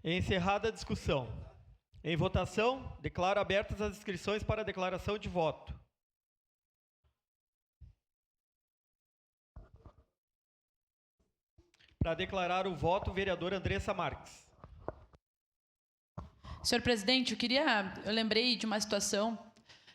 Encerrada a discussão. Em votação, declaro abertas as inscrições para a declaração de voto. Para declarar o voto, vereadora Andressa Marques. Senhor presidente, eu lembrei de uma situação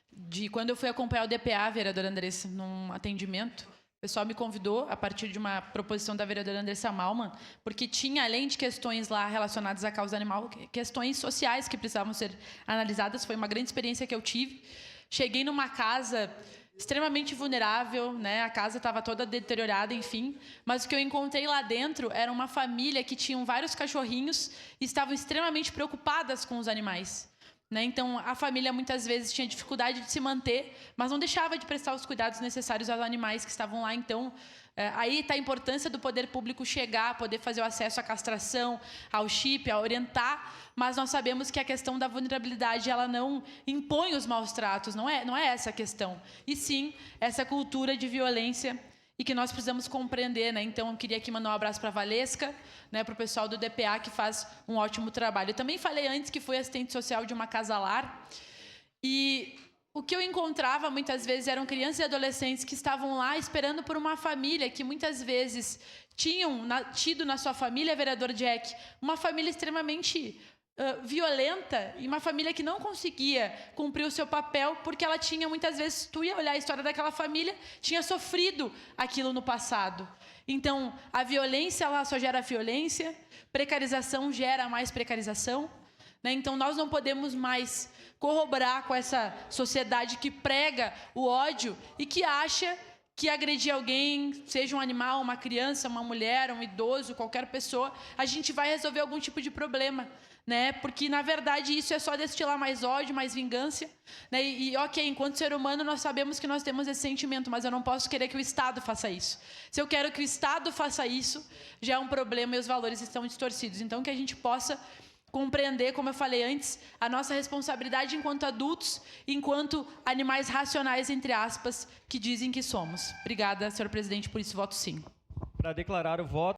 de quando eu fui acompanhar o DPA, vereadora Andressa, num atendimento. O pessoal me convidou a partir de uma proposição da vereadora Andressa Malman, porque tinha, além de questões lá relacionadas à causa animal, questões sociais que precisavam ser analisadas. Foi uma grande experiência que eu tive. Cheguei numa casa extremamente vulnerável, né? A casa estava toda deteriorada, enfim. Mas o que eu encontrei lá dentro era uma família que tinham vários cachorrinhos e estavam extremamente preocupadas com os animais. Né? Então, a família muitas vezes tinha dificuldade de se manter, mas não deixava de prestar os cuidados necessários aos animais que estavam lá. Então, aí está a importância do poder público chegar, poder fazer o acesso à castração, ao chip, a orientar, mas nós sabemos que a questão da vulnerabilidade ela não impõe os maus tratos, não é essa a questão, e sim essa cultura de violência e que nós precisamos compreender, né? Então, eu queria aqui mandar um abraço para a Valesca, né, para o pessoal do DPA, que faz um ótimo trabalho. Eu também falei antes que fui assistente social de uma casa-lar, e o que eu encontrava muitas vezes eram crianças e adolescentes que estavam lá esperando por uma família que muitas vezes tinham tido na sua família, vereador Jack, uma família extremamente violenta e uma família que não conseguia cumprir o seu papel porque ela tinha, muitas vezes, tu ia olhar a história daquela família, tinha sofrido aquilo no passado. Então, a violência ela só gera violência, precarização gera mais precarização, né? Então, nós não podemos mais corroborar com essa sociedade que prega o ódio e que acha que agredir alguém, seja um animal, uma criança, uma mulher, um idoso, qualquer pessoa, a gente vai resolver algum tipo de problema, né? Porque, na verdade, isso é só destilar mais ódio, mais vingança, né? Ok, enquanto ser humano, nós sabemos que nós temos esse sentimento, mas eu não posso querer que o Estado faça isso. Se eu quero que o Estado faça isso, já é um problema e os valores estão distorcidos. Então, que a gente possa compreender, como eu falei antes, a nossa responsabilidade enquanto adultos, enquanto animais racionais, entre aspas, que dizem que somos. Obrigada, senhor presidente, por isso voto sim. Para declarar o voto,